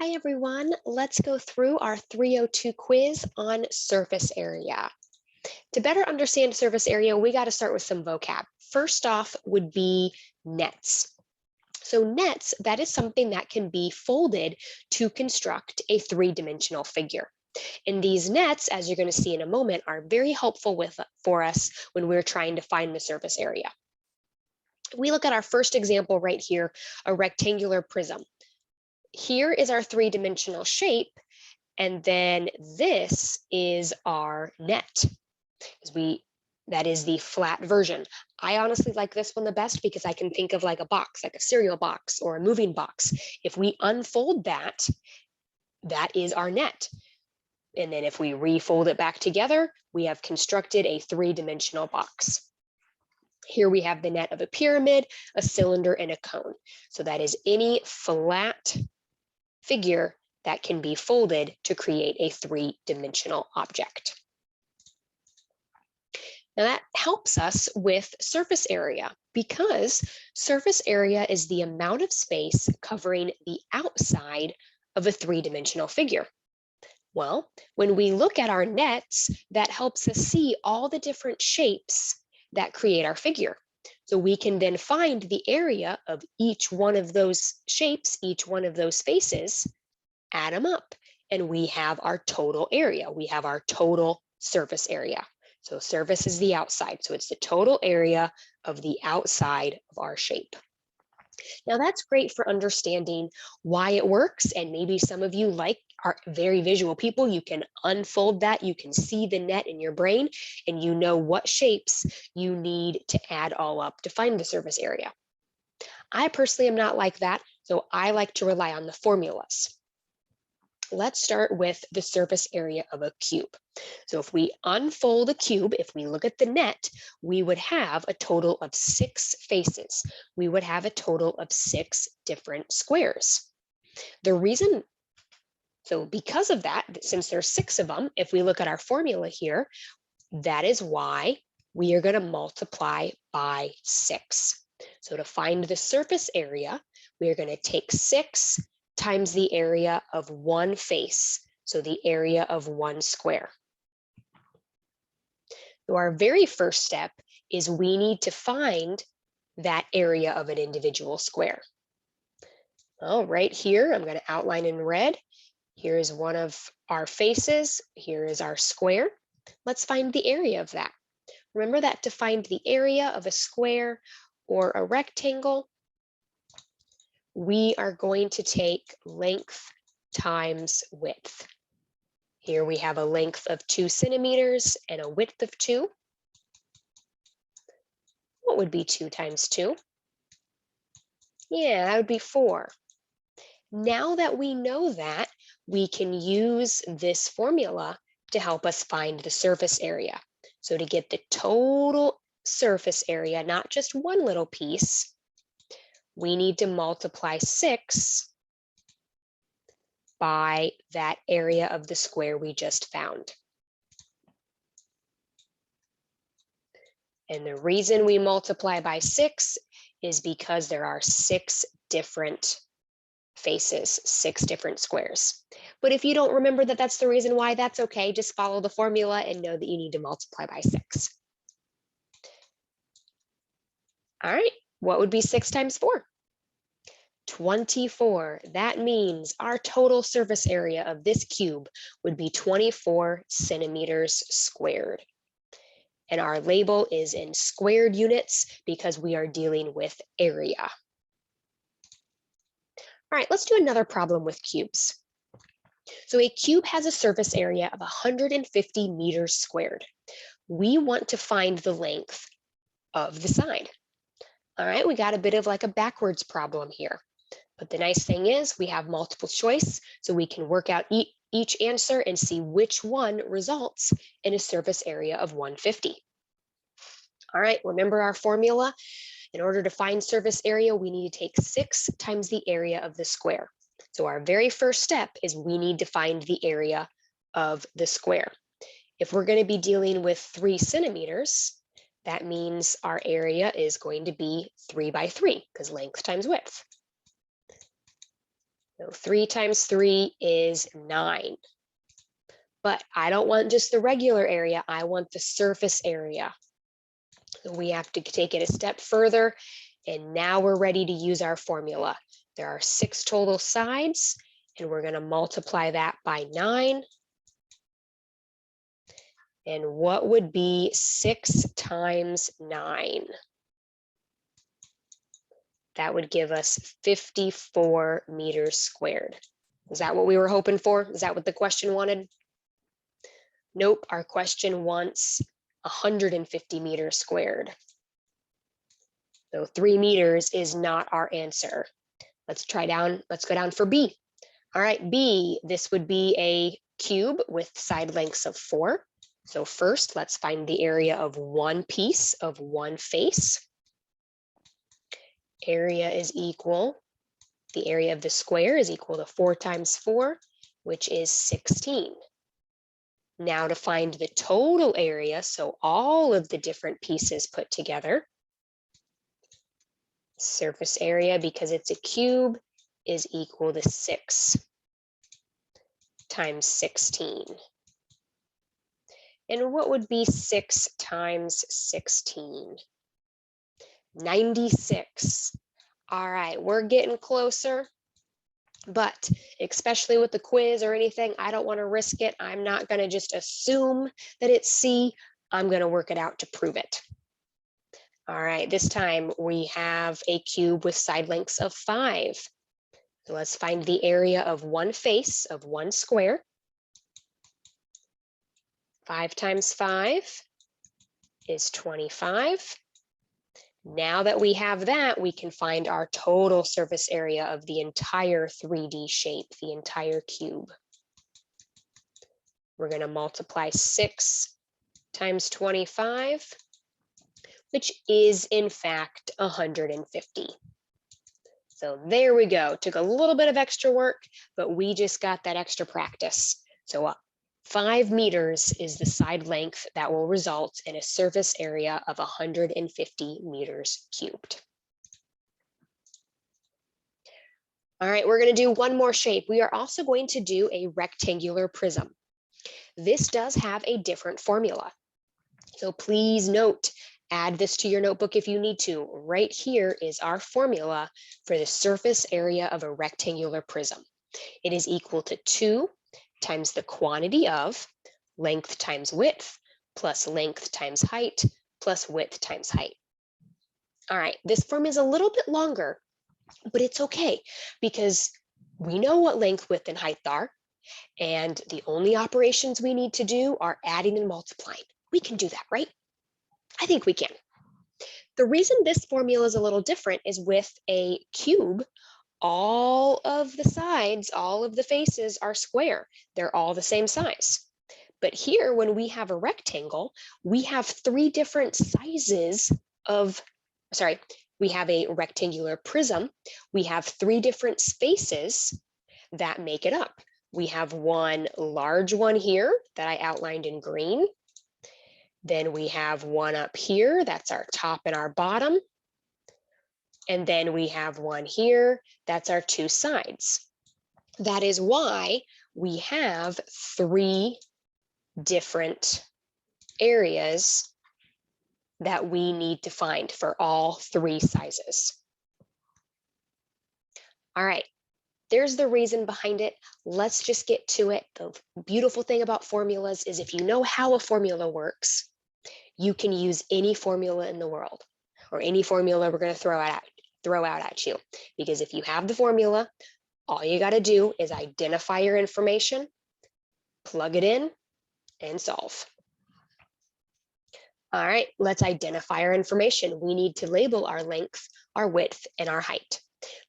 Hi everyone, let's go through our 302 quiz on surface area. To better understand surface area, we got to start with some vocab. First off would be nets. So nets, that is something that can be folded to construct a three-dimensional figure. And these nets, as you're going to see in a moment, are very helpful for us when we're trying to find the surface area. We look at our first example right here, a rectangular prism. Here is our three-dimensional shape, and then this is our net. That is the flat version. I honestly like this one the best because I can think of like a box, like a cereal box or a moving box. If we unfold that, that is our net. And then if we refold it back together, we have constructed a three-dimensional box. Here we have the net of a pyramid, a cylinder, and a cone. So that is any flat figure that can be folded to create a three-dimensional object. Now that helps us with surface area because surface area is the amount of space covering the outside of a three-dimensional figure. Well, when we look at our nets, that helps us see all the different shapes that create our figure. So we can then find the area of each one of those shapes, each one of those faces, add them up, and we have our total area. We have our total surface area. So surface is the outside. So it's the total area of the outside of our shape. Now that's great for understanding why it works. And maybe some of you are very visual people. You can unfold that. You can see the net in your brain and you know what shapes you need to add all up to find the surface area. I personally am not like that. So I like to rely on the formulas. Let's start with the surface area of a cube. So if we unfold a cube, if we look at the net, we would have a total of 6 faces. We would have a total of 6 different squares. Because of that, since there's 6 of them, if we look at our formula here, that is why we are going to multiply by 6. So to find the surface area, we are going to take 6 times the area of one face, so the area of one square. So our very first step is we need to find that area of an individual square. Well, right here, I'm going to outline in red. Here is one of our faces. Here is our square. Let's find the area of that. Remember that to find the area of a square or a rectangle, we are going to take length times width. Here we have a length of 2 centimeters and a width of 2. What would be 2 times 2? Yeah, that would be 4. Now that we know that, we can use this formula to help us find the surface area. So to get the total surface area, not just one little piece, we need to multiply 6 by that area of the square we just found. And the reason we multiply by 6 is because there are 6 different faces, 6 different squares. But if you don't remember that that's the reason why, that's okay. Just follow the formula and know that you need to multiply by 6. All right, what would be 6 times 4? 24. That means our total surface area of this cube would be 24 centimeters squared. And our label is in squared units because we are dealing with area. All right, let's do another problem with cubes. So a cube has a surface area of 150 meters squared. We want to find the length of the side. All right, we got a bit of like a backwards problem here. But the nice thing is we have multiple choice, so we can work out each answer and see which one results in a surface area of 150. All right, remember our formula? In order to find surface area, we need to take 6 times the area of the square. So our very first step is we need to find the area of the square. If we're going to be dealing with 3 centimeters, that means our area is going to be 3 by 3 because length times width. So 3 times 3 is 9. But I don't want just the regular area, I want the surface area. So we have to take it a step further, and now we're ready to use our formula. There are 6 total sides, and we're going to multiply that by 9. And what would be 6 times 9? That would give us 54 meters squared. Is that what we were hoping for? Is that what the question wanted? Nope, our question wants 150 meters squared. So 3 meters is not our answer. Let's go down for B. All right, B, this would be a cube with side lengths of 4. So first, let's find the area of one piece of one face. Area is equal, the area of the square is equal to 4 times 4, which is 16. Now to find the total area, so all of the different pieces put together, surface area, because it's a cube, is equal to 6 times 16. And what would be 6 times 16? 96. All right, we're getting closer, but especially with the quiz or anything, I don't want to risk it. I'm not going to just assume that it's C. I'm going to work it out to prove it. All right, this time we have a cube with side lengths of 5. So let's find the area of one face of one square. 5 times 5 is 25. Now that we have that, we can find our total surface area of the entire 3D shape, the entire cube. We're going to multiply 6 times 25, which is in fact 150. So there we go. Took a little bit of extra work, but we just got that extra practice. So 5 meters is the side length that will result in a surface area of 150 meters cubed. All right, we're going to do one more shape. We are also going to do a rectangular prism. This does have a different formula. So please note, add this to your notebook if you need to. Right here is our formula for the surface area of a rectangular prism. It is equal to 2 times the quantity of length times width plus length times height plus width times height. All right, this form is a little bit longer, but it's okay because we know what length, width, and height are, and the only operations we need to do are adding and multiplying. We can do that, right? I think we can. The reason this formula is a little different is with a cube, all of the sides, all of the faces are square. They're all the same size. But here, when we have a rectangle, we have 3 different sizes of, we have a rectangular prism. We have 3 different spaces that make it up. We have one large one here that I outlined in green. Then we have one up here, that's our top and our bottom. And then we have one here, that's our 2 sides. That is why we have 3 different areas that we need to find for all 3 sizes. All right, there's the reason behind it. Let's just get to it. The beautiful thing about formulas is if you know how a formula works, you can use any formula in the world or any formula we're going to throw out at you. Because if you have the formula, all you got to do is identify your information, plug it in, and solve. All right, let's identify our information. We need to label our length, our width, and our height.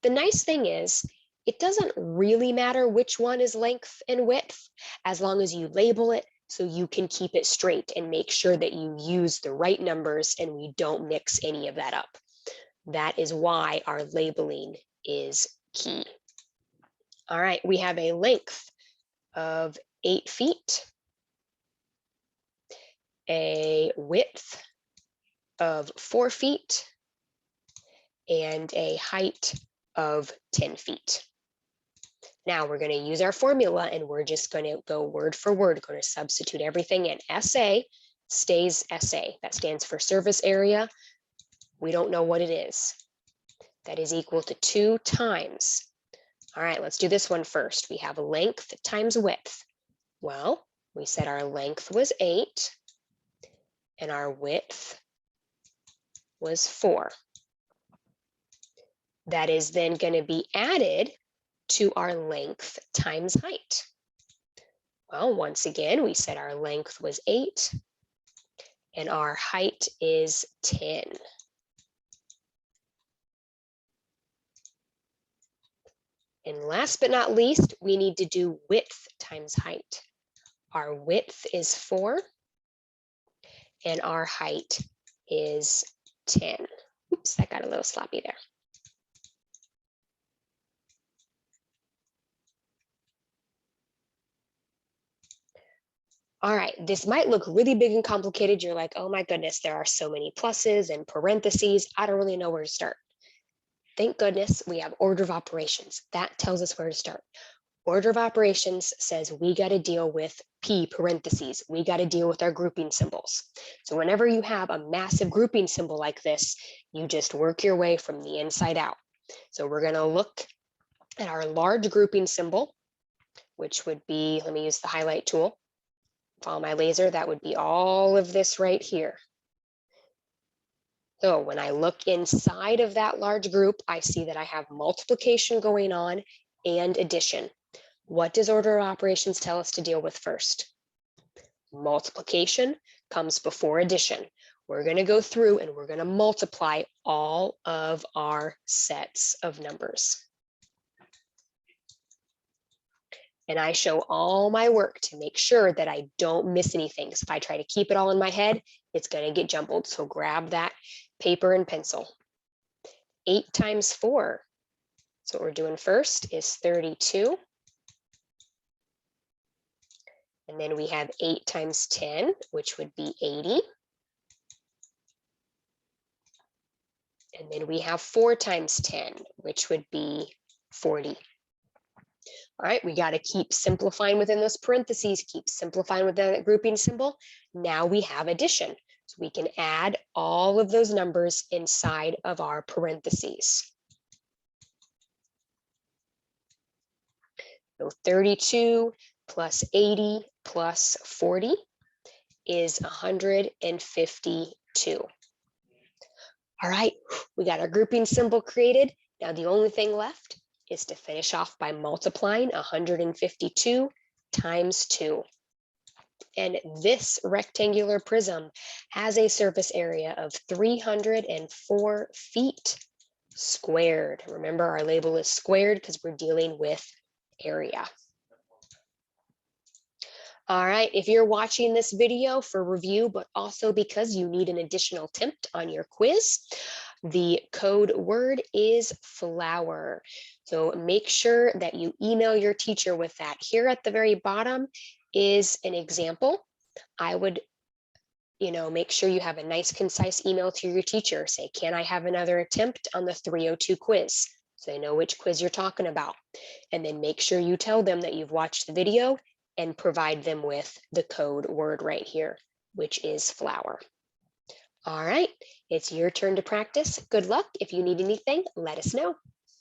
The nice thing is, it doesn't really matter which one is length and width, as long as you label it so you can keep it straight and make sure that you use the right numbers and we don't mix any of that up. That is why our labeling is key. All right, we have a length of 8 feet, a width of 4 feet, and a height of 10 feet. Now we're going to use our formula and we're just going to go word for word, going to substitute everything in. SA stays SA. That stands for surface area. We don't know what it is. That is equal to 2 times. All right, let's do this one first. We have length times width. Well, we said our length was 8 and our width was 4. That is then going to be added to our length times height. Well, once again, we said our length was 8 and our height is 10. And last but not least, we need to do width times height. Our width is 4 and our height is 10. Oops, that got a little sloppy there. All right, this might look really big and complicated. You're like, oh my goodness, there are so many pluses and parentheses. I don't really know where to start. Thank goodness we have order of operations. That tells us where to start. Order of operations says we got to deal with P parentheses. We got to deal with our grouping symbols. So whenever you have a massive grouping symbol like this, you just work your way from the inside out. So we're going to look at our large grouping symbol, which would be, let me use the highlight tool. Follow my laser, that would be all of this right here. So when I look inside of that large group, I see that I have multiplication going on and addition. What does order of operations tell us to deal with first? Multiplication comes before addition. We're going to go through and we're going to multiply all of our sets of numbers. And I show all my work to make sure that I don't miss anything. So if I try to keep it all in my head, it's going to get jumbled. So grab that paper and pencil. 8 times 4. So what we're doing first is 32. And then we have 8 times 10, which would be 80. And then we have 4 times 10, which would be 40. All right, we got to keep simplifying within those parentheses, keep simplifying with the grouping symbol. Now we have addition. So we can add all of those numbers inside of our parentheses. So 32 plus 80 plus 40 is 152. All right, we got our grouping symbol created. Now the only thing left is to finish off by multiplying 152 times 2. And this rectangular prism has a surface area of 304 feet squared. Remember, our label is squared because we're dealing with area. All right, if you're watching this video for review, but also because you need an additional attempt on your quiz, the code word is flower. So make sure that you email your teacher with that. Here at the very bottom is an example. I would, make sure you have a nice, concise email to your teacher. Say, can I have another attempt on the 302 quiz? So they know which quiz you're talking about. And then make sure you tell them that you've watched the video and provide them with the code word right here, which is flower. All right, it's your turn to practice. Good luck. If you need anything, let us know.